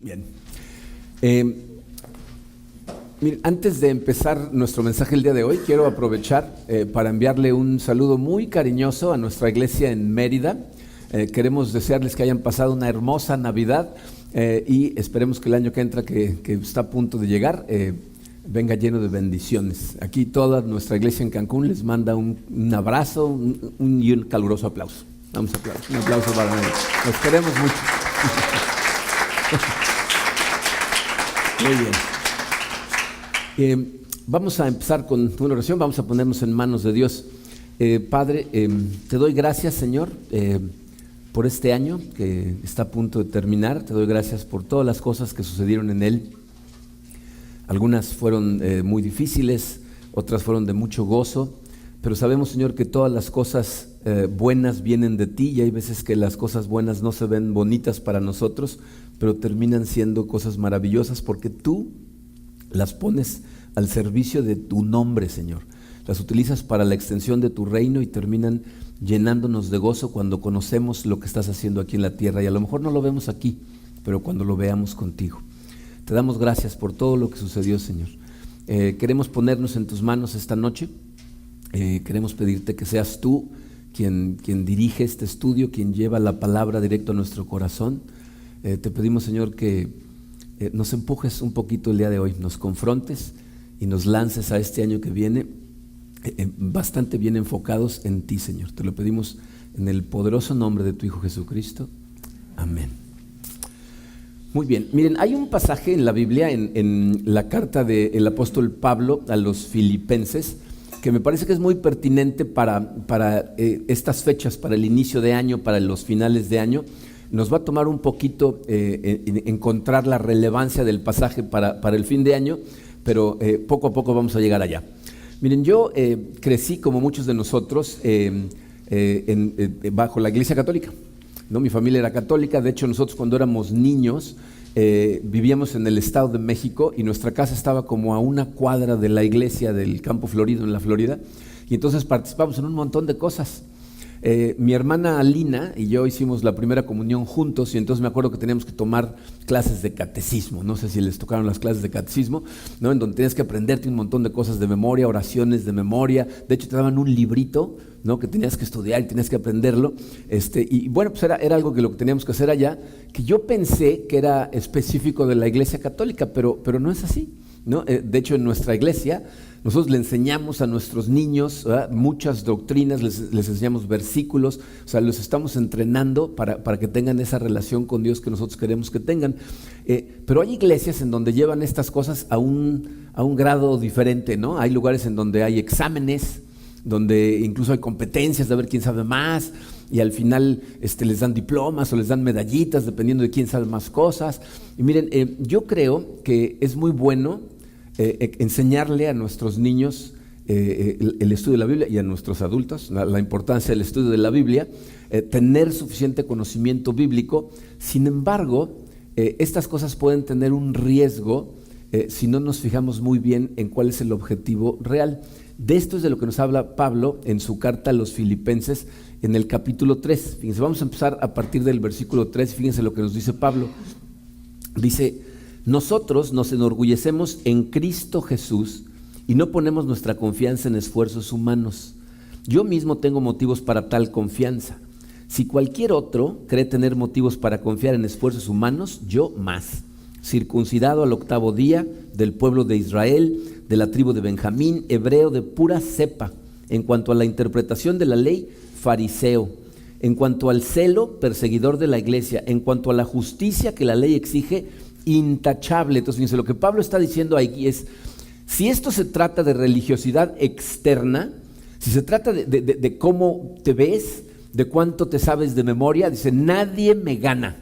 Bien. Miren, antes de empezar nuestro mensaje el día de hoy, quiero aprovechar para enviarle un saludo muy cariñoso a nuestra iglesia en Mérida. Queremos desearles que hayan pasado una hermosa Navidad y esperemos que el año que entra, que está a punto de llegar, venga lleno de bendiciones. Aquí toda nuestra iglesia en Cancún les manda un abrazo y un caluroso aplauso. Vamos a aplaudir. Un aplauso para ellos. Los queremos mucho. Muy bien. Vamos a empezar con una oración, vamos a ponernos en manos de Dios. Padre, te doy gracias, Señor, por este año que está a punto de terminar. Te doy gracias por todas las cosas que sucedieron en él. Algunas fueron muy difíciles, otras fueron de mucho gozo, pero sabemos, Señor, que todas las cosas buenas vienen de ti, y hay veces que las cosas buenas no se ven bonitas para nosotros, pero terminan siendo cosas maravillosas porque tú las pones al servicio de tu nombre, Señor. Las utilizas para la extensión de tu reino y terminan llenándonos de gozo cuando conocemos lo que estás haciendo aquí en la tierra, y a lo mejor no lo vemos aquí, pero cuando lo veamos contigo. Te damos gracias por todo lo que sucedió, Señor. Queremos ponernos en tus manos esta noche. Queremos pedirte que seas tú quien dirige este estudio, quien lleva la palabra directo a nuestro corazón. Te pedimos, Señor, que nos empujes un poquito el día de hoy, nos confrontes y nos lances a este año que viene bastante bien enfocados en ti, Señor. Te lo pedimos en el poderoso nombre de tu Hijo Jesucristo. Amén. Muy bien, miren, hay un pasaje en la Biblia, en la carta del apóstol Pablo a los Filipenses, que me parece que es muy pertinente para estas fechas, para el inicio de año, para los finales de año. Nos va a tomar un poquito encontrar la relevancia del pasaje para el fin de año, pero poco a poco vamos a llegar allá. Miren, yo crecí, como muchos de nosotros, bajo la Iglesia Católica, ¿no? Mi familia era católica. De hecho, nosotros cuando éramos niños vivíamos en el Estado de México y nuestra casa estaba como a una cuadra de la iglesia del Campo Florido en la Florida, y entonces participamos en un montón de cosas. Mi hermana Alina y yo hicimos la primera comunión juntos, y entonces me acuerdo que teníamos que tomar clases de catecismo. No sé si les tocaron las clases de catecismo, ¿no? En donde tenías que aprenderte un montón de cosas de memoria, oraciones de memoria. De hecho, te daban un librito, ¿no? Que tenías que estudiar y tenías que aprenderlo. Y bueno, pues era algo que lo que teníamos que hacer allá, que yo pensé que era específico de la Iglesia Católica, pero no es así, ¿no? De hecho, en nuestra iglesia nosotros le enseñamos a nuestros niños, ¿verdad?, muchas doctrinas, les enseñamos versículos, o sea, los estamos entrenando para que tengan esa relación con Dios que nosotros queremos que tengan. Pero hay iglesias en donde llevan estas cosas a un grado diferente, ¿no? Hay lugares en donde hay exámenes, donde incluso hay competencias de ver quién sabe más, y al final les dan diplomas o les dan medallitas dependiendo de quién sabe más cosas. Y miren, yo creo que es muy bueno enseñarle a nuestros niños el estudio de la Biblia, y a nuestros adultos la importancia del estudio de la Biblia, tener suficiente conocimiento bíblico. Sin embargo, estas cosas pueden tener un riesgo si no nos fijamos muy bien en cuál es el objetivo real. De esto es de lo que nos habla Pablo en su carta a los Filipenses en el capítulo 3. Fíjense, vamos a empezar a partir del versículo 3. Fíjense lo que nos dice Pablo. Dice: nosotros nos enorgullecemos en Cristo Jesús y no ponemos nuestra confianza en esfuerzos humanos. Yo mismo tengo motivos para tal confianza. Si cualquier otro cree tener motivos para confiar en esfuerzos humanos, yo más. Circuncidado al 8º día, del pueblo de Israel, de la tribu de Benjamín, hebreo de pura cepa. En cuanto a la interpretación de la ley, fariseo. En cuanto al celo, perseguidor de la iglesia. En cuanto a la justicia que la ley exige, intachable. Entonces, fíjense, lo que Pablo está diciendo aquí es: si esto se trata de religiosidad externa, si se trata de cómo te ves, de cuánto te sabes de memoria, dice, nadie me gana,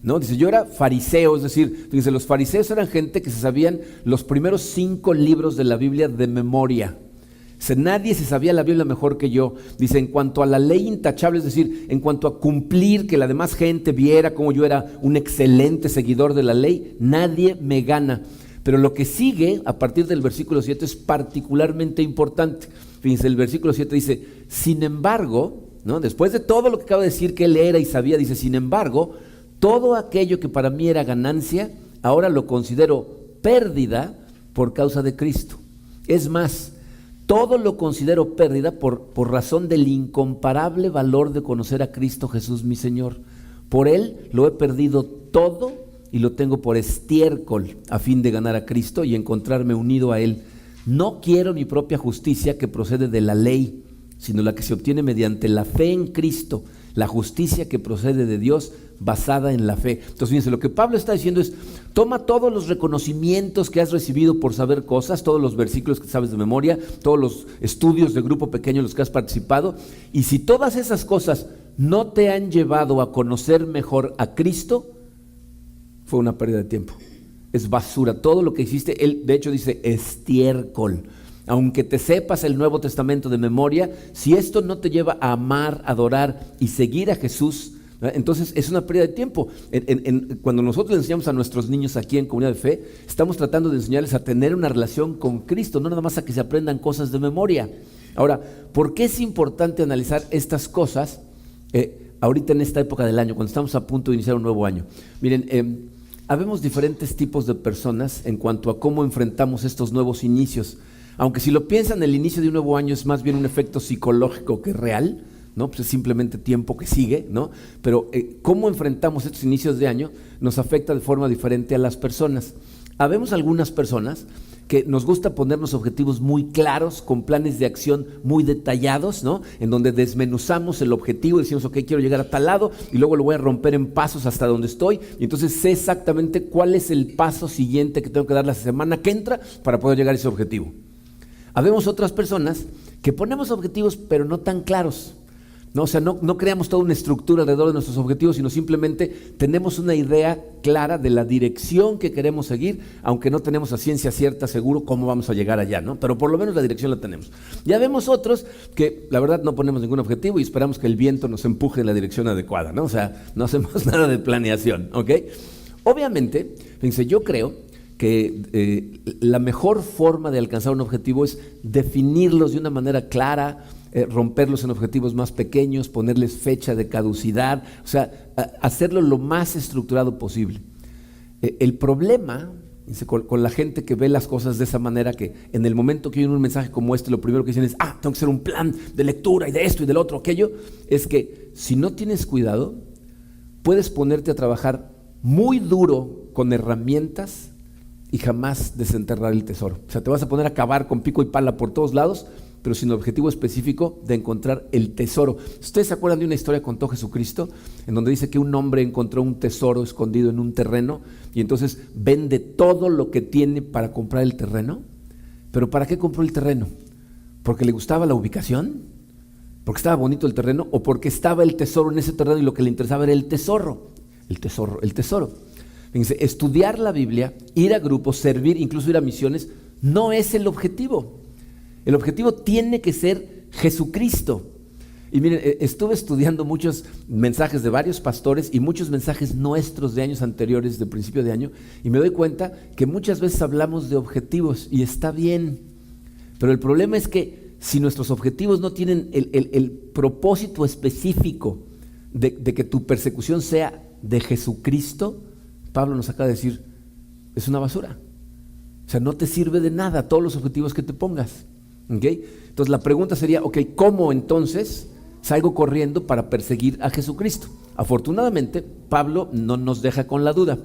¿no? Dice, yo era fariseo, es decir, fíjense, los fariseos eran gente que se sabían los primeros 5 libros de la Biblia de memoria. Dice, nadie se sabía la Biblia mejor que yo. Dice, en cuanto a la ley intachable, es decir, en cuanto a cumplir, que la demás gente viera cómo yo era un excelente seguidor de la ley, nadie me gana. Pero lo que sigue a partir del versículo 7 es particularmente importante. Fíjense, el versículo 7 dice, sin embargo, ¿no? Después de todo lo que acaba de decir que él era y sabía, dice, sin embargo, todo aquello que para mí era ganancia, ahora lo considero pérdida por causa de Cristo. Es más, todo lo considero pérdida por razón del incomparable valor de conocer a Cristo Jesús mi Señor. Por Él lo he perdido todo y lo tengo por estiércol a fin de ganar a Cristo y encontrarme unido a Él. No quiero mi propia justicia que procede de la ley, sino la que se obtiene mediante la fe en Cristo, la justicia que procede de Dios basada en la fe. Entonces, fíjense, lo que Pablo está diciendo es, toma todos los reconocimientos que has recibido por saber cosas, todos los versículos que sabes de memoria, todos los estudios de grupo pequeño en los que has participado, y si todas esas cosas no te han llevado a conocer mejor a Cristo, fue una pérdida de tiempo. Es basura, todo lo que hiciste. Él de hecho dice estiércol. Aunque te sepas el Nuevo Testamento de memoria, si esto no te lleva a amar, adorar y seguir a Jesús, entonces es una pérdida de tiempo. Cuando nosotros le enseñamos a nuestros niños aquí en Comunidad de Fe, estamos tratando de enseñarles a tener una relación con Cristo, no nada más a que se aprendan cosas de memoria. Ahora, ¿por qué es importante analizar estas cosas ahorita en esta época del año, cuando estamos a punto de iniciar un nuevo año? Miren, habemos diferentes tipos de personas en cuanto a cómo enfrentamos estos nuevos inicios. Aunque si lo piensan, el inicio de un nuevo año es más bien un efecto psicológico que real, ¿no? Pues es simplemente tiempo que sigue, ¿no? Pero cómo enfrentamos estos inicios de año nos afecta de forma diferente a las personas. Habemos algunas personas que nos gusta ponernos objetivos muy claros, con planes de acción muy detallados, ¿no? En donde desmenuzamos el objetivo, decimos, ok, quiero llegar a tal lado y luego lo voy a romper en pasos hasta donde estoy, y entonces sé exactamente cuál es el paso siguiente que tengo que dar la semana que entra para poder llegar a ese objetivo. Habemos otras personas que ponemos objetivos pero no tan claros, ¿no? O sea, no creamos toda una estructura alrededor de nuestros objetivos, sino simplemente tenemos una idea clara de la dirección que queremos seguir, aunque no tenemos a ciencia cierta seguro cómo vamos a llegar allá, ¿no? Pero por lo menos la dirección la tenemos. Ya vemos otros que la verdad no ponemos ningún objetivo y esperamos que el viento nos empuje en la dirección adecuada, ¿no? O sea, no hacemos nada de planeación, ¿ok? Obviamente, fíjense, yo creo que la mejor forma de alcanzar un objetivo es definirlos de una manera clara, romperlos en objetivos más pequeños, ponerles fecha de caducidad, o sea, hacerlo lo más estructurado posible. El problema con la gente que ve las cosas de esa manera, que en el momento que oyen un mensaje como este, lo primero que dicen es, tengo que hacer un plan de lectura y de esto y del otro, aquello, es que si no tienes cuidado, puedes ponerte a trabajar muy duro con herramientas y jamás desenterrar el tesoro. O sea, te vas a poner a cavar con pico y pala por todos lados, pero sin objetivo específico de encontrar el tesoro. ¿Ustedes se acuerdan de una historia que contó Jesucristo, en donde dice que un hombre encontró un tesoro escondido en un terreno y entonces vende todo lo que tiene para comprar el terreno? ¿Pero para qué compró el terreno? ¿Porque le gustaba la ubicación? ¿Porque estaba bonito el terreno? ¿O porque estaba el tesoro en ese terreno y lo que le interesaba era el tesoro? El tesoro. Fíjense, estudiar la Biblia, ir a grupos, servir, incluso ir a misiones, no es el objetivo. El objetivo tiene que ser Jesucristo. Y miren, estuve estudiando muchos mensajes de varios pastores y muchos mensajes nuestros de años anteriores, de principio de año, y me doy cuenta que muchas veces hablamos de objetivos y está bien, pero el problema es que si nuestros objetivos no tienen el propósito específico de que tu persecución sea de Jesucristo, Pablo nos acaba de decir, es una basura. O sea, no te sirve de nada todos los objetivos que te pongas. ¿Okay? Entonces la pregunta sería, ¿cómo entonces salgo corriendo para perseguir a Jesucristo? Afortunadamente, Pablo no nos deja con la duda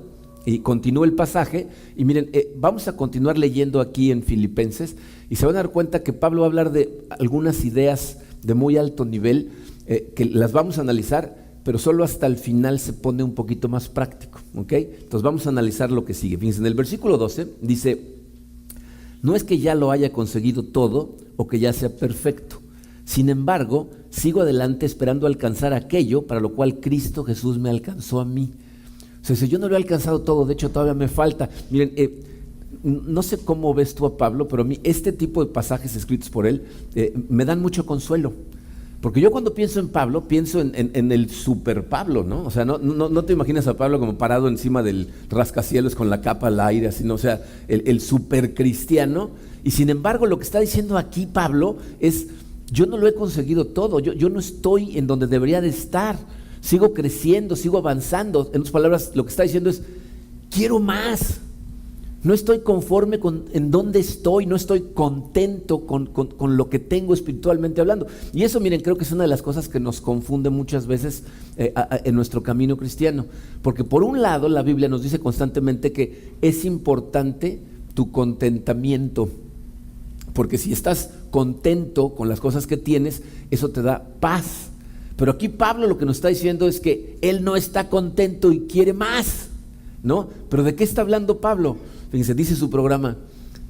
y continúa el pasaje. Y miren, vamos a continuar leyendo aquí en Filipenses y se van a dar cuenta que Pablo va a hablar de algunas ideas de muy alto nivel que las vamos a analizar, pero solo hasta el final se pone un poquito más práctico, ¿ok? Entonces vamos a analizar lo que sigue. Fíjense, en el versículo 12 dice, no es que ya lo haya conseguido todo o que ya sea perfecto. Sin embargo, sigo adelante esperando alcanzar aquello para lo cual Cristo Jesús me alcanzó a mí. O sea, si yo no lo he alcanzado todo, de hecho todavía me falta. Miren, no sé cómo ves tú a Pablo, pero a mí este tipo de pasajes escritos por él me dan mucho consuelo. Porque yo cuando pienso en Pablo, pienso en el super Pablo, ¿no? O sea, no te imaginas a Pablo como parado encima del rascacielos con la capa al aire, así, ¿no? O sea, el super cristiano. Y sin embargo, lo que está diciendo aquí Pablo es, yo no lo he conseguido todo, yo no estoy en donde debería de estar. sigo creciendo, sigo avanzando. En otras palabras, lo que está diciendo es, quiero más. No estoy conforme en donde estoy, no estoy contento con lo que tengo espiritualmente hablando. Y eso, miren, creo que es una de las cosas que nos confunde muchas veces en nuestro camino cristiano. Porque por un lado, la Biblia nos dice constantemente que es importante tu contentamiento. Porque si estás contento con las cosas que tienes, eso te da paz. Pero aquí Pablo lo que nos está diciendo es que él no está contento y quiere más, ¿no? ¿Pero de qué está hablando Pablo? Fíjense, dice su programa,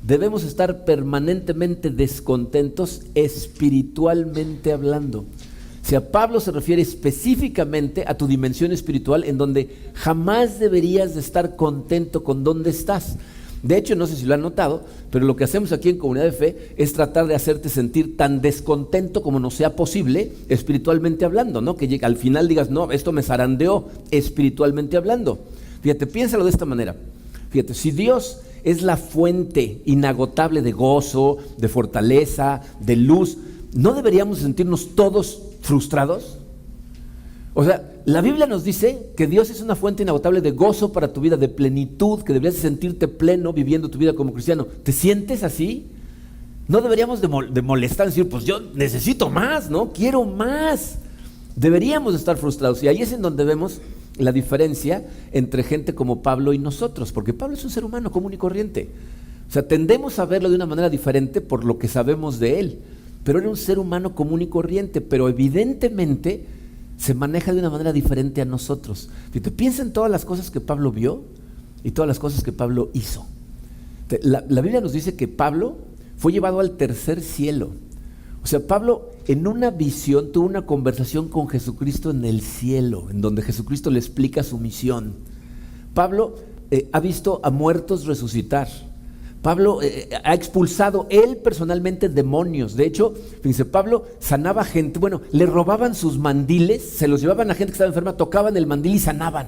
debemos estar permanentemente descontentos espiritualmente hablando. O sea, Pablo se refiere específicamente a tu dimensión espiritual en donde jamás deberías de estar contento con donde estás. De hecho, no sé si lo han notado, pero lo que hacemos aquí en Comunidad de Fe es tratar de hacerte sentir tan descontento como nos sea posible espiritualmente hablando, ¿no? Que al final digas, no, esto me zarandeó espiritualmente hablando. Fíjate, piénsalo de esta manera. Fíjate, si Dios es la fuente inagotable de gozo, de fortaleza, de luz, ¿no deberíamos sentirnos todos frustrados? O sea, la Biblia nos dice que Dios es una fuente inagotable de gozo para tu vida, de plenitud, que deberías sentirte pleno viviendo tu vida como cristiano. ¿Te sientes así? No deberíamos de molestar, decir, pues yo necesito más, ¿no? Quiero más. Deberíamos de estar frustrados. Y ahí es en donde vemos la diferencia entre gente como Pablo y nosotros, porque Pablo es un ser humano común y corriente. O sea, tendemos a verlo de una manera diferente por lo que sabemos de él, pero era un ser humano común y corriente, pero evidentemente se maneja de una manera diferente a nosotros. Fíjate, piensa en todas las cosas que Pablo vio y todas las cosas que Pablo hizo. La Biblia nos dice que Pablo fue llevado al tercer cielo. O sea, Pablo en una visión tuvo una conversación con Jesucristo en el cielo, en donde Jesucristo le explica su misión. Pablo ha visto a muertos resucitar. Pablo ha expulsado él personalmente demonios. De hecho, fíjense, Pablo sanaba gente. Bueno, le robaban sus mandiles, se los llevaban a gente que estaba enferma, tocaban el mandil y sanaban.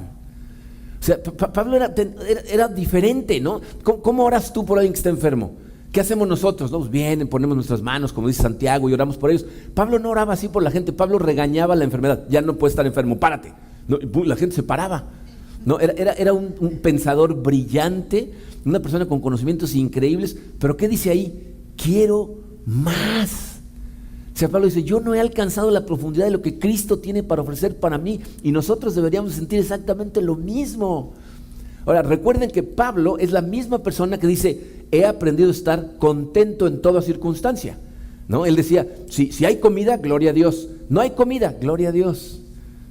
O sea, Pablo era diferente, ¿no? ¿Cómo oras tú por alguien que está enfermo? ¿Qué hacemos nosotros? ¿No? Pues vienen, ponemos nuestras manos, como dice Santiago, y oramos por ellos. Pablo no oraba así por la gente. Pablo regañaba la enfermedad. Ya no puedes estar enfermo, párate. No, la gente se paraba. No, era un pensador brillante, una persona con conocimientos increíbles. Pero ¿qué dice ahí? Quiero más. O sea, Pablo dice, yo no he alcanzado la profundidad de lo que Cristo tiene para ofrecer para mí, y nosotros deberíamos sentir exactamente lo mismo. Ahora, recuerden que Pablo es la misma persona que dice, he aprendido a estar contento en toda circunstancia, ¿no? Él decía, si hay comida, gloria a Dios. No hay comida, gloria a Dios.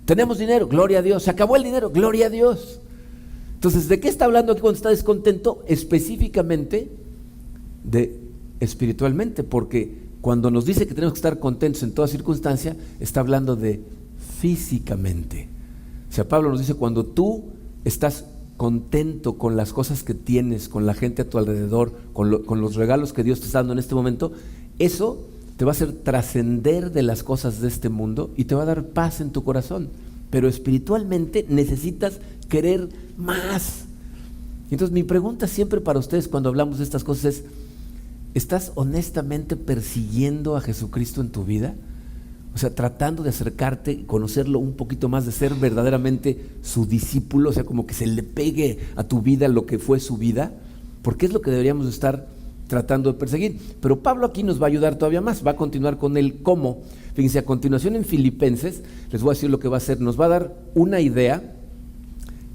Tenemos dinero, gloria a Dios. Se acabó el dinero, gloria a Dios. Entonces, ¿de qué está hablando aquí cuando está descontento? Específicamente de espiritualmente, porque cuando nos dice que tenemos que estar contentos en toda circunstancia, está hablando de físicamente. O sea, Pablo nos dice, cuando tú estás contento con las cosas que tienes, con la gente a tu alrededor, con los regalos que Dios te está dando en este momento, eso te va a hacer trascender de las cosas de este mundo y te va a dar paz en tu corazón. Pero espiritualmente necesitas querer más. Entonces mi pregunta siempre para ustedes cuando hablamos de estas cosas es, ¿estás honestamente persiguiendo a Jesucristo en tu vida? O sea, tratando de acercarte, conocerlo un poquito más, de ser verdaderamente su discípulo, o sea, como que se le pegue a tu vida lo que fue su vida, porque es lo que deberíamos estar tratando de perseguir. Pero Pablo aquí nos va a ayudar todavía más, va a continuar con el cómo. Fíjense, a continuación en Filipenses, les voy a decir lo que va a hacer, nos va a dar una idea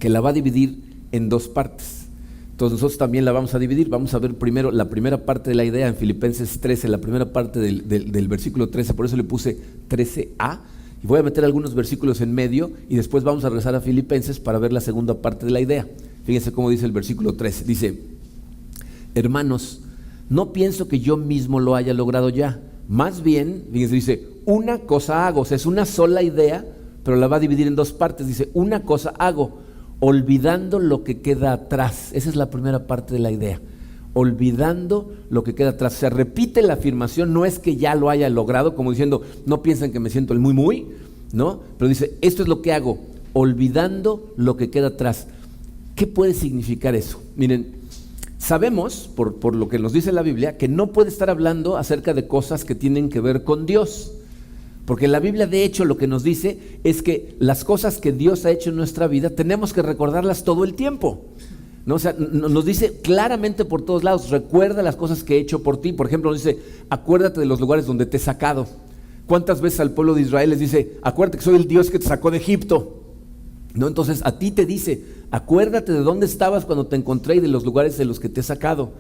que la va a dividir en dos partes. Entonces nosotros también la vamos a dividir, vamos a ver primero la primera parte de la idea en Filipenses 13, la primera parte del versículo 13, por eso le puse 13a, y voy a meter algunos versículos en medio y después vamos a regresar a Filipenses para ver la segunda parte de la idea. Fíjense cómo dice el versículo 13, dice, hermanos, no pienso que yo mismo lo haya logrado ya, más bien, fíjense, dice, una cosa hago, o sea, es una sola idea, pero la va a dividir en dos partes, dice, una cosa hago, olvidando lo que queda atrás. Esa es la primera parte de la idea. Olvidando lo que queda atrás. Se repite la afirmación, no es que ya lo haya logrado, como diciendo, no piensen que me siento el muy, ¿no? Pero dice, esto es lo que hago, olvidando lo que queda atrás. ¿Qué puede significar eso? Miren, sabemos, por lo que nos dice la Biblia, que no puede estar hablando acerca de cosas que tienen que ver con Dios. Porque la Biblia de hecho lo que nos dice es que las cosas que Dios ha hecho en nuestra vida tenemos que recordarlas todo el tiempo, ¿no? O sea, nos dice claramente por todos lados, recuerda las cosas que he hecho por ti. Por ejemplo, nos dice, acuérdate de los lugares donde te he sacado. ¿Cuántas veces al pueblo de Israel les dice, acuérdate que soy el Dios que te sacó de Egipto? ¿No? Entonces a ti te dice, acuérdate de dónde estabas cuando te encontré y de los lugares de los que te he sacado.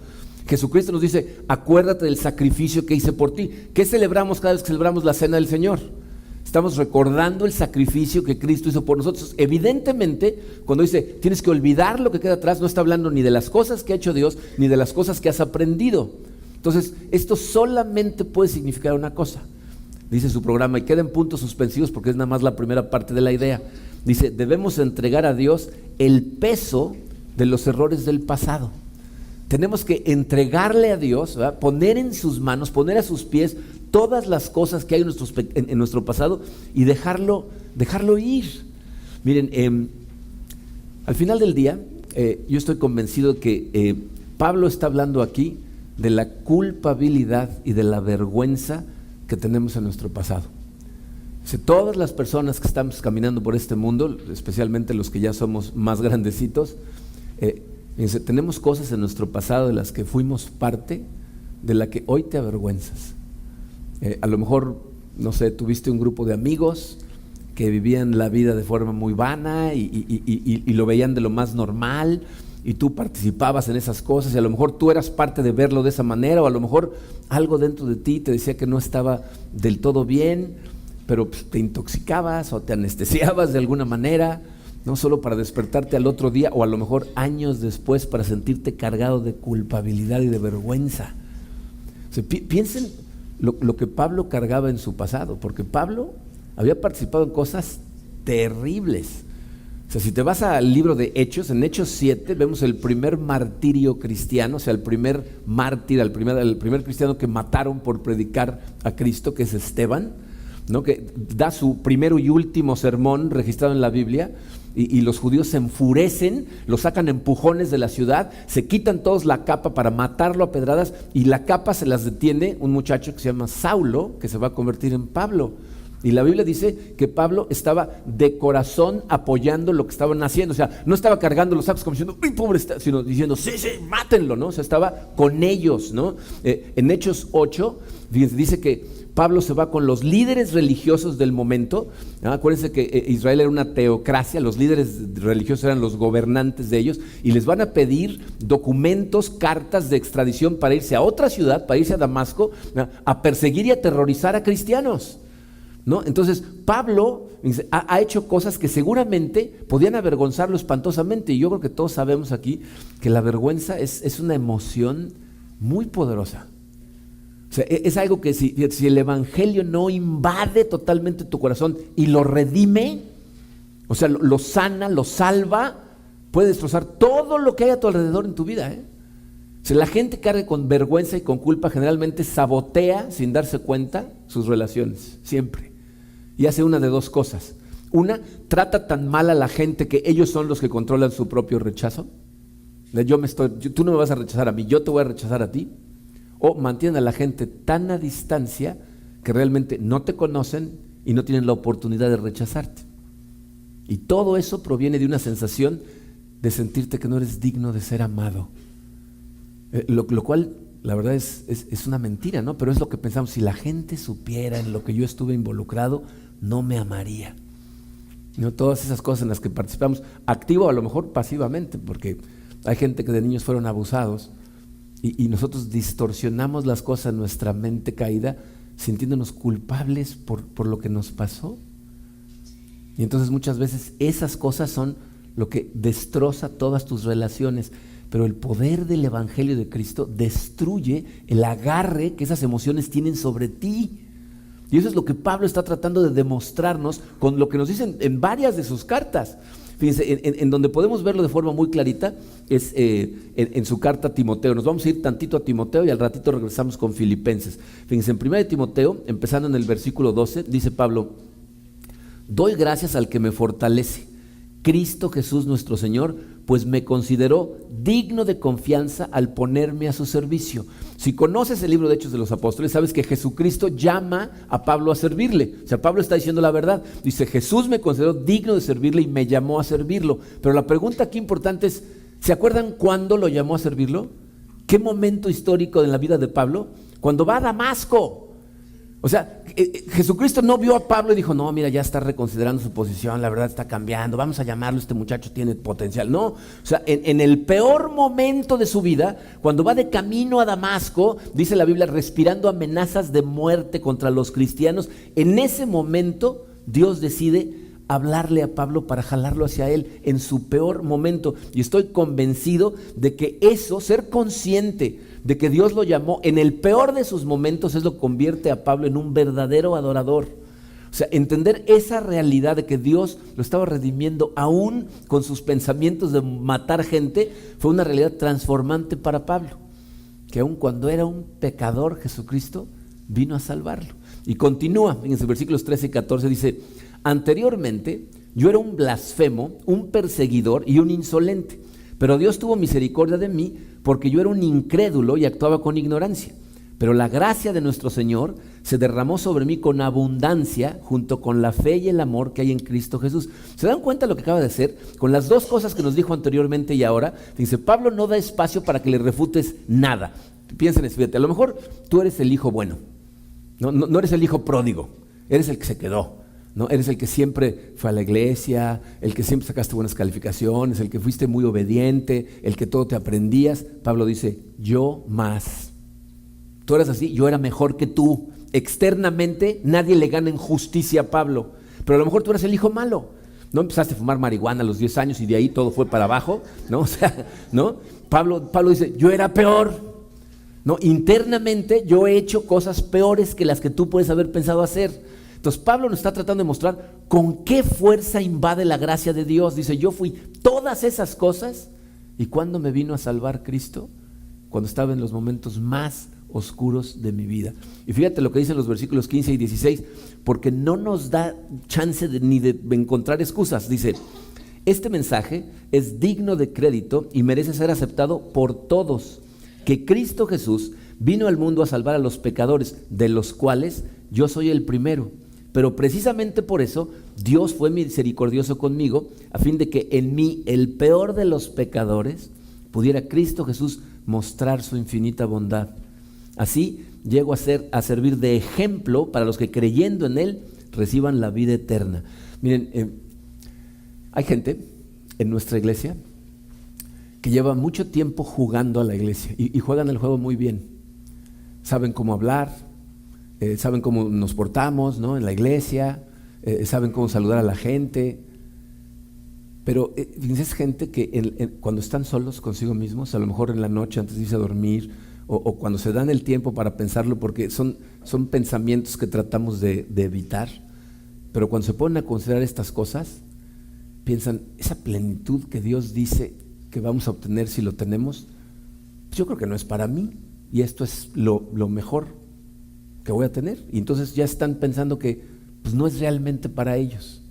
Jesucristo nos dice, acuérdate del sacrificio que hice por ti. ¿Qué celebramos cada vez que celebramos la cena del Señor? Estamos recordando el sacrificio que Cristo hizo por nosotros. Evidentemente, cuando dice, tienes que olvidar lo que queda atrás, no está hablando ni de las cosas que ha hecho Dios, ni de las cosas que has aprendido. Entonces, esto solamente puede significar una cosa. Dice su programa, y queden puntos suspensivos porque es nada más la primera parte de la idea. Dice, debemos entregar a Dios el peso de los errores del pasado. Tenemos que entregarle a Dios, ¿verdad? Poner en sus manos, poner a sus pies todas las cosas que hay en nuestro pasado y dejarlo ir. Miren, al final del día, yo estoy convencido que Pablo está hablando aquí de la culpabilidad y de la vergüenza que tenemos en nuestro pasado. Todas las personas que estamos caminando por este mundo, especialmente los que ya somos más grandecitos, tenemos cosas en nuestro pasado de las que fuimos parte, de la que hoy te avergüenzas. A lo mejor, no sé, tuviste un grupo de amigos que vivían la vida de forma muy vana y lo veían de lo más normal, y tú participabas en esas cosas, y a lo mejor tú eras parte de verlo de esa manera, o a lo mejor algo dentro de ti te decía que no estaba del todo bien, pero pues, te intoxicabas o te anestesiabas de alguna manera, no solo para despertarte al otro día, o a lo mejor años después para sentirte cargado de culpabilidad y de vergüenza. O sea, piensen lo que Pablo cargaba en su pasado, porque Pablo había participado en cosas terribles. O sea, si te vas al libro de Hechos, en Hechos 7 vemos el primer martirio cristiano, o sea, el primer mártir, el primer cristiano que mataron por predicar a Cristo, que es Esteban, ¿no? Que da su primero y último sermón registrado en la Biblia, y los judíos se enfurecen, lo sacan empujones de la ciudad, se quitan todos la capa para matarlo a pedradas, y la capa se las detiene un muchacho que se llama Saulo, que se va a convertir en Pablo. Y la Biblia dice que Pablo estaba de corazón apoyando lo que estaban haciendo. O sea, no estaba cargando los sacos como diciendo, ¡uy, pobre! Sino diciendo, sí, mátenlo, ¿no? O sea, estaba con ellos, ¿no? En Hechos 8, dice que Pablo se va con los líderes religiosos del momento. Acuérdense que Israel era una teocracia, los líderes religiosos eran los gobernantes de ellos, y les van a pedir documentos, cartas de extradición para irse a otra ciudad, para irse a Damasco, a perseguir y aterrorizar a cristianos, ¿no? Entonces Pablo ha hecho cosas que seguramente podían avergonzarlo espantosamente, y yo creo que todos sabemos aquí que la vergüenza es una emoción muy poderosa. O sea, es algo que si el evangelio no invade totalmente tu corazón y lo redime, o sea, lo sana, lo salva, puede destrozar todo lo que hay a tu alrededor en tu vida, O sea, la gente que carga con vergüenza y con culpa generalmente sabotea sin darse cuenta sus relaciones, siempre. Y hace una de dos cosas. Una, trata tan mal a la gente que ellos son los que controlan su propio rechazo. Tú no me vas a rechazar a mí, yo te voy a rechazar a ti. O mantienen a la gente tan a distancia que realmente no te conocen y no tienen la oportunidad de rechazarte. Y todo eso proviene de una sensación de sentirte que no eres digno de ser amado. Lo cual, la verdad, es una mentira, ¿no? Pero es lo que pensamos. Si la gente supiera en lo que yo estuve involucrado, no me amaría. ¿No? Todas esas cosas en las que participamos, activo a lo mejor pasivamente, porque hay gente que de niños fueron abusados, y nosotros distorsionamos las cosas en nuestra mente caída, sintiéndonos culpables por lo que nos pasó. Y entonces muchas veces esas cosas son lo que destroza todas tus relaciones. Pero el poder del Evangelio de Cristo destruye el agarre que esas emociones tienen sobre ti. Y eso es lo que Pablo está tratando de demostrarnos con lo que nos dicen en varias de sus cartas. Fíjense, en donde podemos verlo de forma muy clarita es en su carta a Timoteo. Nos vamos a ir tantito a Timoteo y al ratito regresamos con Filipenses. Fíjense, en 1 Timoteo, empezando en el versículo 12, dice Pablo: doy gracias al que me fortalece, Cristo Jesús nuestro Señor, pues me consideró digno de confianza al ponerme a su servicio. O Si conoces el libro de Hechos de los Apóstoles, sabes que Jesucristo llama a Pablo a servirle. O sea, Pablo está diciendo la verdad. Dice, Jesús me consideró digno de servirle y me llamó a servirlo. Pero la pregunta aquí importante es, ¿se acuerdan cuándo lo llamó a servirlo? ¿Qué momento histórico en la vida de Pablo? Cuando va a Damasco. O sea, Jesucristo no vio a Pablo y dijo, no, mira, ya está reconsiderando su posición, la verdad está cambiando, vamos a llamarlo, este muchacho tiene potencial. No, o sea, en el peor momento de su vida, cuando va de camino a Damasco, dice la Biblia, respirando amenazas de muerte contra los cristianos, en ese momento Dios decide hablarle a Pablo para jalarlo hacia él en su peor momento. Y estoy convencido de que eso, ser consciente de que Dios lo llamó en el peor de sus momentos, es lo que convierte a Pablo en un verdadero adorador. O sea, entender esa realidad de que Dios lo estaba redimiendo aún con sus pensamientos de matar gente, fue una realidad transformante para Pablo, que aun cuando era un pecador, Jesucristo vino a salvarlo. Y continúa en los versículos 13 y 14, dice, anteriormente yo era un blasfemo, un perseguidor y un insolente, pero Dios tuvo misericordia de mí porque yo era un incrédulo y actuaba con ignorancia. Pero la gracia de nuestro Señor se derramó sobre mí con abundancia junto con la fe y el amor que hay en Cristo Jesús. ¿Se dan cuenta de lo que acaba de hacer? Con las dos cosas que nos dijo anteriormente y ahora, dice, Pablo no da espacio para que le refutes nada. Piensen, fíjate, a lo mejor tú eres el hijo bueno, no eres el hijo pródigo, eres el que se quedó. ¿No? Eres el que siempre fue a la iglesia, el que siempre sacaste buenas calificaciones, el que fuiste muy obediente, el que todo te aprendías. Pablo dice, yo más. Tú eras así, yo era mejor que tú. Externamente nadie le gana en justicia a Pablo, pero a lo mejor tú eras el hijo malo. No empezaste a fumar marihuana a los 10 años y de ahí todo fue para abajo, ¿no? O sea, ¿no? Pablo dice, yo era peor. No, internamente yo he hecho cosas peores que las que tú puedes haber pensado hacer. Entonces Pablo nos está tratando de mostrar con qué fuerza invade la gracia de Dios. Dice, yo fui todas esas cosas. ¿Y cuándo me vino a salvar Cristo? Cuando estaba en los momentos más oscuros de mi vida. Y fíjate lo que dicen los versículos 15 y 16, porque no nos da chance ni de encontrar excusas. Dice, este mensaje es digno de crédito y merece ser aceptado por todos, que Cristo Jesús vino al mundo a salvar a los pecadores, de los cuales yo soy el primero. Pero precisamente por eso Dios fue misericordioso conmigo, a fin de que en mí, el peor de los pecadores, pudiera Cristo Jesús mostrar su infinita bondad. Así llego a servir de ejemplo para los que creyendo en Él reciban la vida eterna. Miren, hay gente en nuestra iglesia que lleva mucho tiempo jugando a la iglesia y juegan el juego muy bien. Saben cómo hablar, saben cómo nos portamos, ¿no? En la iglesia, saben cómo saludar a la gente, pero fíjense, es gente que cuando están solos consigo mismos, a lo mejor en la noche antes de irse a dormir, o cuando se dan el tiempo para pensarlo, porque son pensamientos que tratamos de evitar, pero cuando se ponen a considerar estas cosas, piensan, esa plenitud que Dios dice que vamos a obtener si lo tenemos, pues yo creo que no es para mí, y esto es lo mejor que voy a tener, y entonces ya están pensando que pues no es realmente para ellos.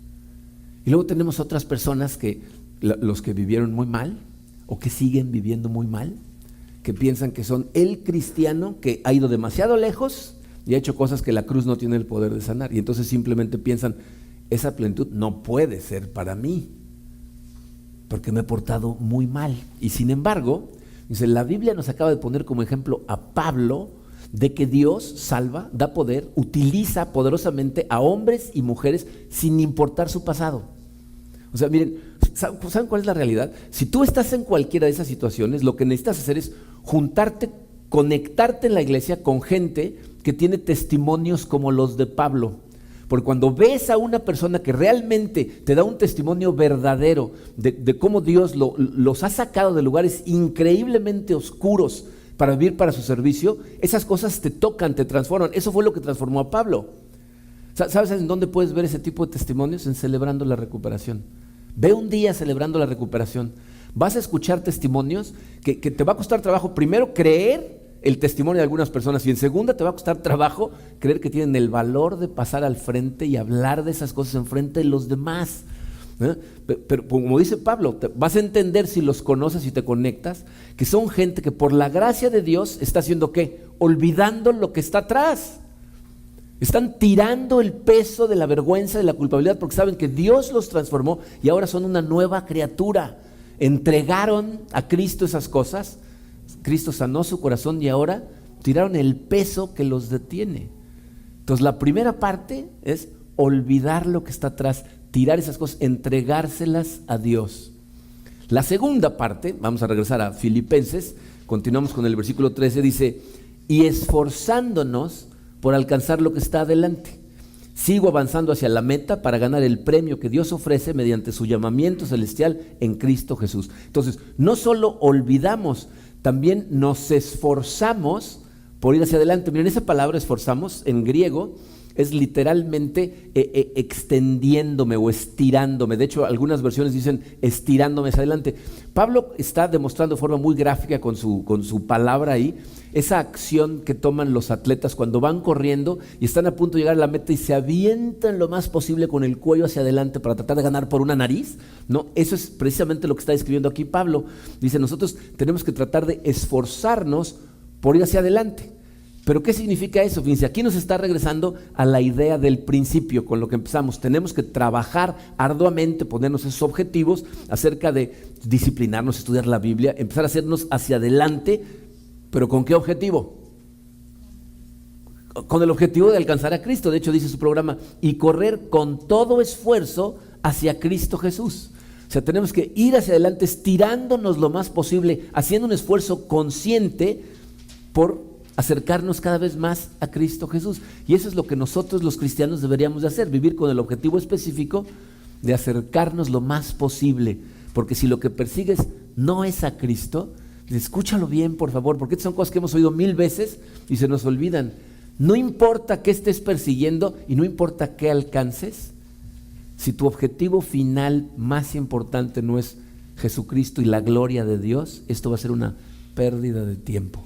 Y luego tenemos otras personas que los que vivieron muy mal o que siguen viviendo muy mal, que piensan que son el cristiano que ha ido demasiado lejos y ha hecho cosas que la cruz no tiene el poder de sanar, y entonces simplemente piensan, esa plenitud no puede ser para mí porque me he portado muy mal. Y sin embargo, dice, la Biblia nos acaba de poner como ejemplo a Pablo de que Dios salva, da poder, utiliza poderosamente a hombres y mujeres sin importar su pasado. O sea, miren, ¿saben cuál es la realidad? Si tú estás en cualquiera de esas situaciones, lo que necesitas hacer es juntarte, conectarte en la iglesia con gente que tiene testimonios como los de Pablo. Porque cuando ves a una persona que realmente te da un testimonio verdadero de cómo Dios los ha sacado de lugares increíblemente oscuros para vivir para su servicio, esas cosas te tocan, te transforman. Eso fue lo que transformó a Pablo. ¿Sabes en dónde puedes ver ese tipo de testimonios? En Celebrando la Recuperación. Ve un día Celebrando la Recuperación. Vas a escuchar testimonios que te va a costar trabajo, primero, creer el testimonio de algunas personas, y en segunda te va a costar trabajo creer que tienen el valor de pasar al frente y hablar de esas cosas en frente de los demás. ¿eh? Pero como dice Pablo, vas a entender si los conoces y te conectas, que son gente que por la gracia de Dios está haciendo ¿qué? Olvidando lo que está atrás. Están tirando el peso de la vergüenza, de la culpabilidad, porque saben que Dios los transformó y ahora son una nueva criatura. Entregaron a Cristo esas cosas, Cristo sanó su corazón y ahora tiraron el peso que los detiene. Entonces la primera parte es olvidar lo que está atrás, tirar esas cosas, entregárselas a Dios. La segunda parte, vamos a regresar a Filipenses, continuamos con el versículo 13, dice, y esforzándonos por alcanzar lo que está adelante. Sigo avanzando hacia la meta para ganar el premio que Dios ofrece mediante su llamamiento celestial en Cristo Jesús. Entonces, no solo olvidamos, también nos esforzamos por ir hacia adelante. Miren, esa palabra esforzamos en griego es literalmente extendiéndome o estirándome. De hecho, algunas versiones dicen estirándome hacia adelante. Pablo está demostrando de forma muy gráfica con su palabra ahí, esa acción que toman los atletas cuando van corriendo y están a punto de llegar a la meta y se avientan lo más posible con el cuello hacia adelante para tratar de ganar por una nariz. No, eso es precisamente lo que está describiendo aquí Pablo. Dice, nosotros tenemos que tratar de esforzarnos por ir hacia adelante. ¿Pero qué significa eso? Fíjense, aquí nos está regresando a la idea del principio con lo que empezamos. Tenemos que trabajar arduamente, ponernos esos objetivos acerca de disciplinarnos, estudiar la Biblia, empezar a hacernos hacia adelante, pero ¿con qué objetivo? Con el objetivo de alcanzar a Cristo. De hecho, dice su programa, y correr con todo esfuerzo hacia Cristo Jesús. O sea, tenemos que ir hacia adelante estirándonos lo más posible, haciendo un esfuerzo consciente por acercarnos cada vez más a Cristo Jesús. Y eso es lo que nosotros los cristianos deberíamos de hacer, vivir con el objetivo específico de acercarnos lo más posible, porque si lo que persigues no es a Cristo, escúchalo bien por favor, porque estas son cosas que hemos oído 1000 veces y se nos olvidan. No importa qué estés persiguiendo y no importa qué alcances, si tu objetivo final más importante no es Jesucristo y la gloria de Dios, esto va a ser una pérdida de tiempo.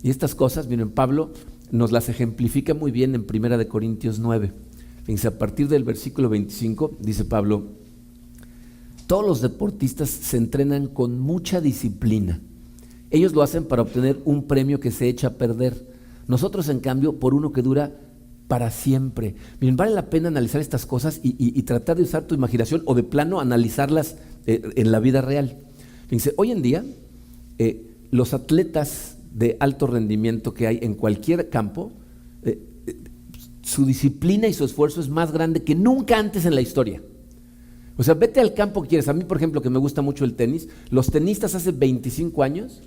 Y estas cosas, miren, Pablo nos las ejemplifica muy bien en 1 Corintios 9. Fíjense, a partir del versículo 25, dice Pablo, todos los deportistas se entrenan con mucha disciplina. Ellos lo hacen para obtener un premio que se echa a perder. Nosotros, en cambio, por uno que dura para siempre. Miren, vale la pena analizar estas cosas y tratar de usar tu imaginación o de plano analizarlas en la vida real. Fíjense, hoy en día, los atletas de alto rendimiento que hay en cualquier campo, su disciplina y su esfuerzo es más grande que nunca antes en la historia. O sea, vete al campo que quieres. A mí, por ejemplo, que me gusta mucho el tenis, los tenistas hace 25 años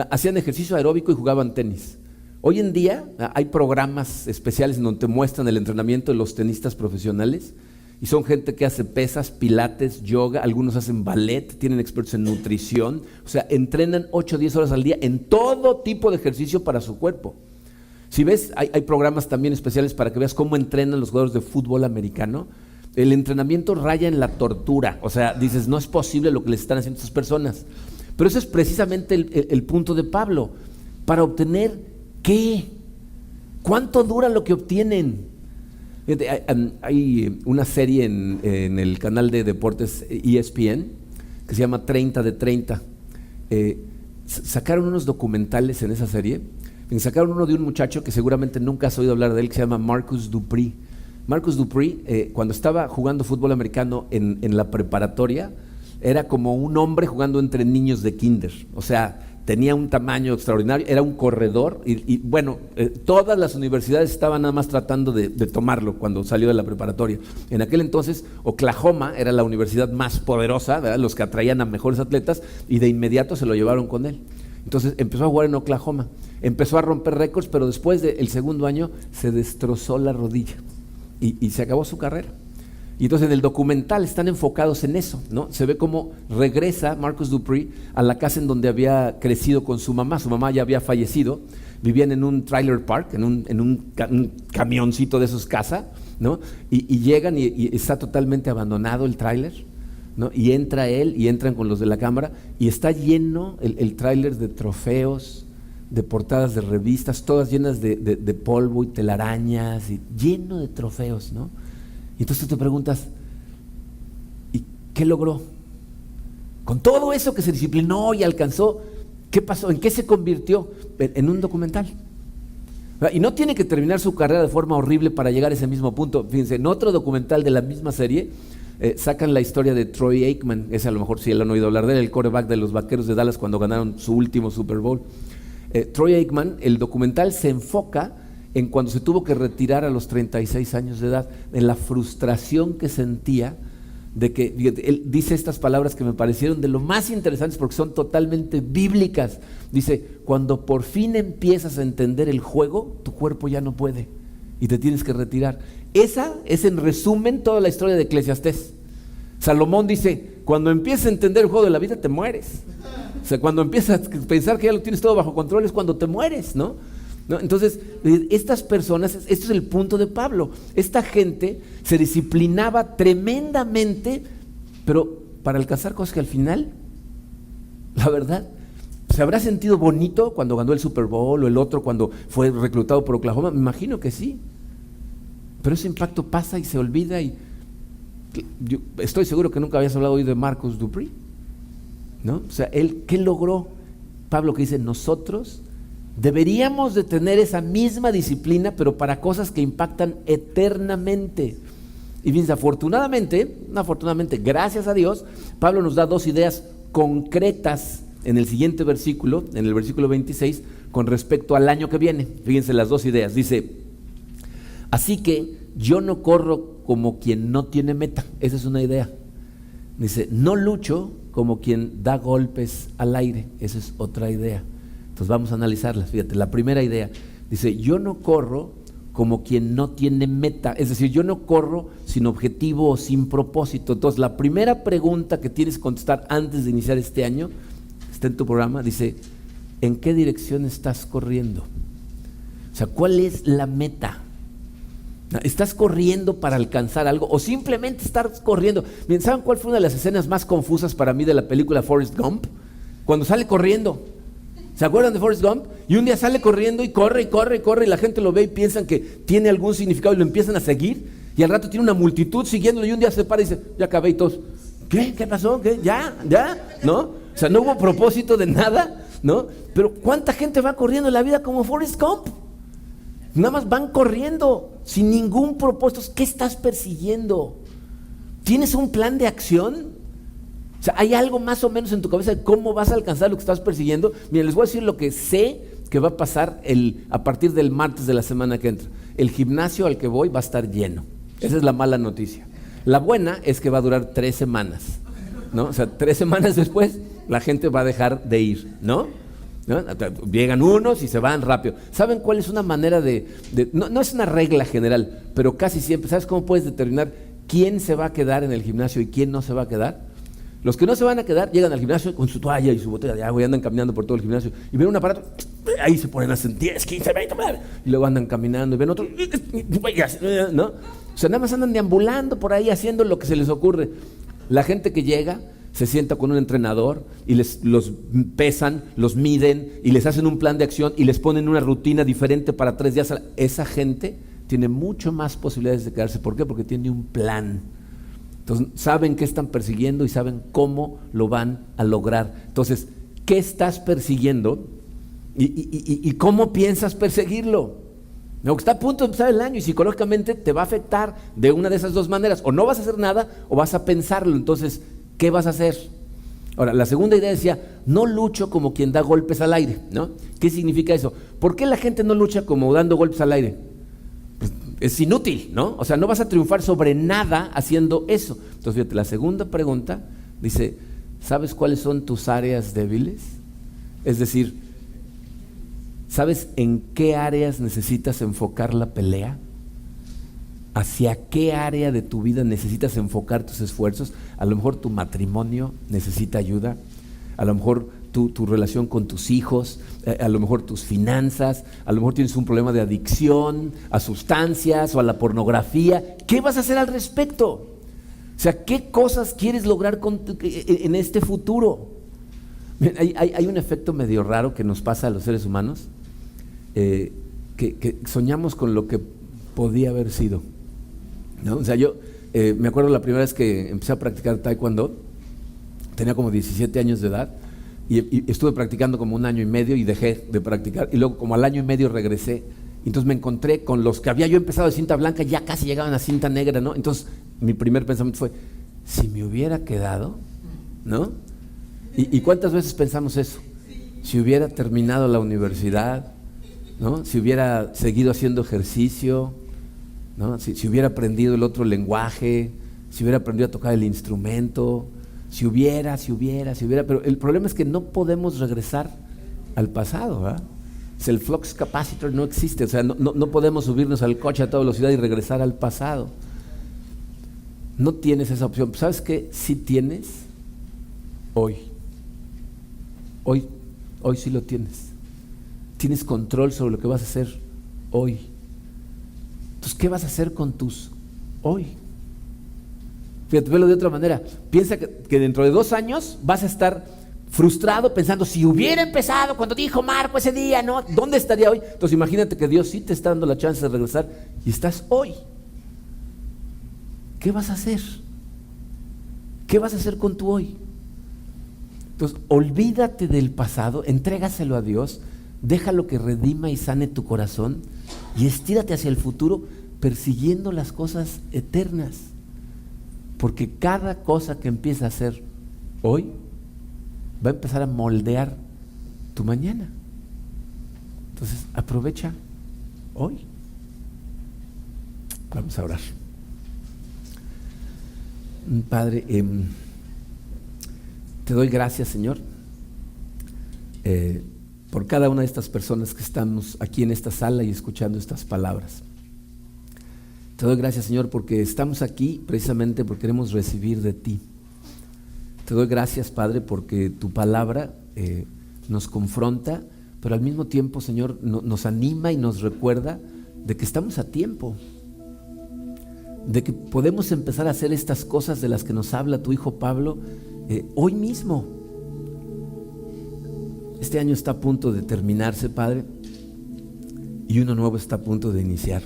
hacían ejercicio aeróbico y jugaban tenis. Hoy en día hay programas especiales en donde te muestran el entrenamiento de los tenistas profesionales y son gente que hace pesas, pilates, yoga, algunos hacen ballet, tienen expertos en nutrición, o sea, entrenan 8 o 10 horas al día en todo tipo de ejercicio para su cuerpo. Si ves, hay programas también especiales para que veas cómo entrenan los jugadores de fútbol americano. El entrenamiento raya en la tortura, o sea, dices, no es posible lo que les están haciendo estas personas. Pero ese es precisamente el punto de Pablo. Para obtener, ¿qué? ¿Cuánto dura lo que obtienen? Hay una serie en el canal de deportes ESPN que se llama 30 de 30. Sacaron unos documentales en esa serie. Sacaron uno de un muchacho que seguramente nunca has oído hablar de él, que se llama Marcus Dupree. Marcus Dupree, cuando estaba jugando fútbol americano en la preparatoria, era como un hombre jugando entre niños de kinder. O sea, tenía un tamaño extraordinario, era un corredor y bueno, todas las universidades estaban nada más tratando de tomarlo cuando salió de la preparatoria. En aquel entonces Oklahoma era la universidad más poderosa, ¿verdad? Los que atraían a mejores atletas, y de inmediato se lo llevaron con él. Entonces empezó a jugar en Oklahoma, empezó a romper récords, pero después del segundo año se destrozó la rodilla y se acabó su carrera. Y entonces en el documental están enfocados en eso, ¿no? Se ve cómo regresa Marcus Dupree a la casa en donde había crecido con su mamá ya había fallecido, vivían en un trailer park, en un camioncito de esos casa, ¿no? Y llegan y está totalmente abandonado el tráiler, ¿no? Y entra él y entran con los de la cámara y está lleno el tráiler de trofeos, de portadas de revistas, todas llenas de polvo y telarañas, y lleno de trofeos, ¿no? Y entonces tú te preguntas, ¿y ¿qué logró? Con todo eso que se disciplinó y alcanzó, ¿qué pasó? ¿En qué se convirtió? En un documental. Y no tiene que terminar su carrera de forma horrible para llegar a ese mismo punto. Fíjense, en otro documental de la misma serie, sacan la historia de Troy Aikman. Ese a lo mejor sí lo han oído hablar de él, el quarterback de los Vaqueros de Dallas cuando ganaron su último Super Bowl. Troy Aikman, el documental se enfoca en cuando se tuvo que retirar a los 36 años de edad, en la frustración que sentía de que, él dice estas palabras que me parecieron de lo más interesantes porque son totalmente bíblicas. Dice, cuando por fin empiezas a entender el juego, tu cuerpo ya no puede y te tienes que retirar. Esa es en resumen toda la historia de Eclesiastés. Salomón dice, cuando empiezas a entender el juego de la vida te mueres. O sea, cuando empiezas a pensar que ya lo tienes todo bajo control es cuando te mueres, ¿no? Entonces, estas personas, esto es el punto de Pablo. Esta gente se disciplinaba tremendamente, pero para alcanzar cosas que al final, la verdad, ¿se habrá sentido bonito cuando ganó el Super Bowl o el otro cuando fue reclutado por Oklahoma? Me imagino que sí. Pero ese impacto pasa y se olvida. Y yo estoy seguro que nunca habías hablado hoy de Marcus Dupree, ¿no? O sea, él, ¿qué logró? Pablo que dice, nosotros deberíamos de tener esa misma disciplina, pero para cosas que impactan eternamente. Y bien, afortunadamente, gracias a Dios, Pablo nos da dos ideas concretas en el siguiente versículo, en el versículo 26, con respecto al año que viene. Fíjense las dos ideas. Dice, así que yo no corro como quien no tiene meta. Esa es una idea. Dice, no lucho como quien da golpes al aire. Esa es otra idea. Entonces vamos a analizarlas. Fíjate, la primera idea dice, yo no corro como quien no tiene meta, es decir, yo no corro sin objetivo o sin propósito. Entonces la primera pregunta que tienes que contestar antes de iniciar este año, está en tu programa, dice, ¿en qué dirección estás corriendo? O sea, ¿cuál es la meta? ¿Estás corriendo para alcanzar algo o simplemente estás corriendo? Bien, ¿saben cuál fue una de las escenas más confusas para mí de la película Forrest Gump? Cuando sale corriendo. ¿Se acuerdan de Forrest Gump? Y un día sale corriendo y corre y la gente lo ve y piensan que tiene algún significado y lo empiezan a seguir y al rato tiene una multitud siguiéndolo y un día se para y dice, ya acabé y todos, ¿qué? ¿Qué pasó? ¿Qué? ¿Ya? ¿No? O sea, no hubo propósito de nada, ¿no? Pero ¿cuánta gente va corriendo en la vida como Forrest Gump? Nada más van corriendo sin ningún propósito. ¿Qué estás persiguiendo? ¿Tienes un plan de acción? O sea, ¿hay algo más o menos en tu cabeza de cómo vas a alcanzar lo que estás persiguiendo? Miren, les voy a decir lo que sé que va a pasar a partir del martes de la semana que entra. El gimnasio al que voy va a estar lleno. Esa es la mala noticia. La buena es que va a durar 3 semanas, ¿no? O sea, 3 semanas después la gente va a dejar de ir, ¿no? Llegan unos y se van rápido. ¿Saben cuál es una manera no es una regla general, pero casi siempre, ¿sabes cómo puedes determinar quién se va a quedar en el gimnasio y quién no se va a quedar? Los que no se van a quedar llegan al gimnasio con su toalla y su botella de agua y andan caminando por todo el gimnasio y ven un aparato, ahí se ponen a hacer 10, 15, 20, y luego andan caminando y ven otro, ¿no? O sea, nada más andan deambulando por ahí haciendo lo que se les ocurre. La gente que llega se sienta con un entrenador y los pesan, los miden y les hacen un plan de acción y les ponen una rutina diferente para 3 días. Esa gente tiene mucho más posibilidades de quedarse. ¿Por qué? Porque tiene un plan. Entonces saben qué están persiguiendo y saben cómo lo van a lograr. Entonces, ¿qué estás persiguiendo? ¿Y cómo piensas perseguirlo? No, está a punto de empezar el año y psicológicamente te va a afectar de una de esas dos maneras. O no vas a hacer nada o vas a pensarlo. Entonces, ¿qué vas a hacer? Ahora, la segunda idea decía, no lucho como quien da golpes al aire, ¿no? ¿Qué significa eso? ¿Por qué la gente no lucha como dando golpes al aire? Es inútil, ¿no? O sea, no vas a triunfar sobre nada haciendo eso. Entonces, fíjate, la segunda pregunta dice, ¿sabes cuáles son tus áreas débiles? Es decir, ¿sabes en qué áreas necesitas enfocar la pelea? ¿Hacia qué área de tu vida necesitas enfocar tus esfuerzos? A lo mejor tu matrimonio necesita ayuda, a lo mejor tu relación con tus hijos, a lo mejor tus finanzas, a lo mejor tienes un problema de adicción a sustancias o a la pornografía. ¿Qué vas a hacer al respecto? O sea, ¿qué cosas quieres lograr en este futuro? Hay un efecto medio raro que nos pasa a los seres humanos, que soñamos con lo que podía haber sido, ¿no? O sea, yo Me acuerdo la primera vez que empecé a practicar taekwondo, tenía como 17 años de edad y estuve practicando como 1 año y medio y dejé de practicar, y luego como al año y medio regresé. Entonces me encontré con los que había yo empezado de cinta blanca, ya casi llegaban a cinta negra, ¿no? Entonces mi primer pensamiento fue, si me hubiera quedado, ¿no? ¿Y cuántas veces pensamos eso? Si hubiera terminado la universidad, ¿no? Si hubiera seguido haciendo ejercicio, ¿no? Si hubiera aprendido el otro lenguaje, si hubiera aprendido a tocar el instrumento, si hubiera, pero el problema es que no podemos regresar al pasado, ¿verdad? El flux capacitor no existe, o sea, no podemos subirnos al coche a toda velocidad y regresar al pasado. No tienes esa opción. ¿Sabes qué? Sí tienes hoy. Hoy sí lo tienes. Tienes control sobre lo que vas a hacer hoy. Entonces, ¿qué vas a hacer con tus hoy? Fíjate, velo de otra manera. Piensa que dentro de 2 años vas a estar frustrado pensando, si hubiera empezado cuando dijo Marco ese día, ¿no? ¿Dónde estaría hoy? Entonces imagínate que Dios sí te está dando la chance de regresar y estás hoy. ¿Qué vas a hacer? ¿Qué vas a hacer con tu hoy? Entonces, olvídate del pasado, entrégaselo a Dios, déjalo que redima y sane tu corazón y estírate hacia el futuro persiguiendo las cosas eternas. Porque cada cosa que empieza a hacer hoy va a empezar a moldear tu mañana. Entonces, aprovecha hoy. Vamos a orar. Padre, te doy gracias, Señor, por cada una de estas personas que estamos aquí en esta sala y escuchando estas palabras. Te doy gracias, Señor, porque estamos aquí precisamente porque queremos recibir de ti. Te doy gracias, Padre, porque tu palabra nos confronta, pero al mismo tiempo, Señor, nos anima y nos recuerda de que estamos a tiempo, de que podemos empezar a hacer estas cosas de las que nos habla tu hijo Pablo hoy mismo. Este año está a punto de terminarse, Padre, y uno nuevo está a punto de iniciar.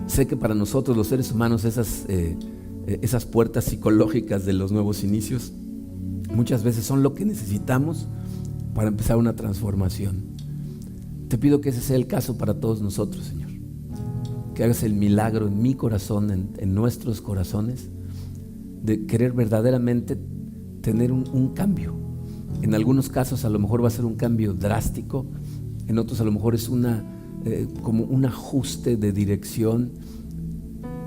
Sé que para nosotros los seres humanos esas puertas psicológicas de los nuevos inicios muchas veces son lo que necesitamos para empezar una transformación. Te pido que ese sea el caso para todos nosotros, Señor, que hagas el milagro en mi corazón, en nuestros corazones, de querer verdaderamente tener un cambio. En algunos casos a lo mejor va a ser un cambio drástico, en otros a lo mejor es como un ajuste de dirección.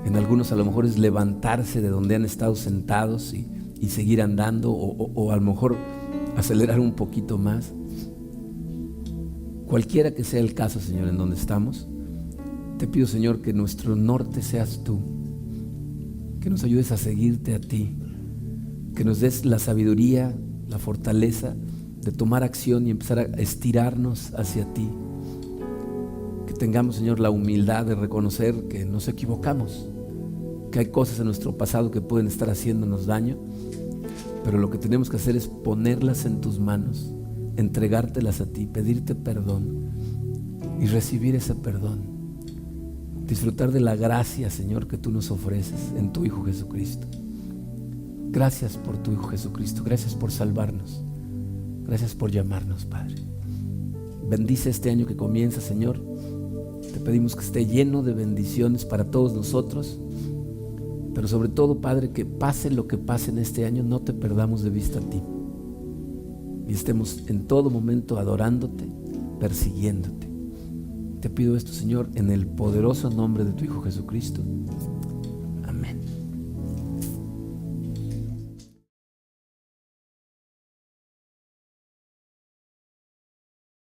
En algunos a lo mejor es levantarse de donde han estado sentados y seguir andando, o a lo mejor acelerar un poquito más. Cualquiera que sea el caso, Señor, en donde estamos, te pido, Señor, que nuestro norte seas tú, que nos ayudes a seguirte a ti, que nos des la sabiduría, la fortaleza de tomar acción y empezar a estirarnos hacia ti. Que tengamos, Señor, la humildad de reconocer que nos equivocamos, que hay cosas en nuestro pasado que pueden estar haciéndonos daño, pero lo que tenemos que hacer es ponerlas en tus manos, entregártelas a ti, pedirte perdón y recibir ese perdón. Disfrutar de la gracia, Señor, que tú nos ofreces en tu Hijo Jesucristo. Gracias por tu Hijo Jesucristo, gracias por salvarnos, gracias por llamarnos, Padre. Bendice este año que comienza, Señor. Te pedimos que esté lleno de bendiciones para todos nosotros, pero sobre todo, Padre, que pase lo que pase en este año, no te perdamos de vista a ti y estemos en todo momento adorándote, persiguiéndote. Te pido esto, Señor, en el poderoso nombre de tu Hijo Jesucristo.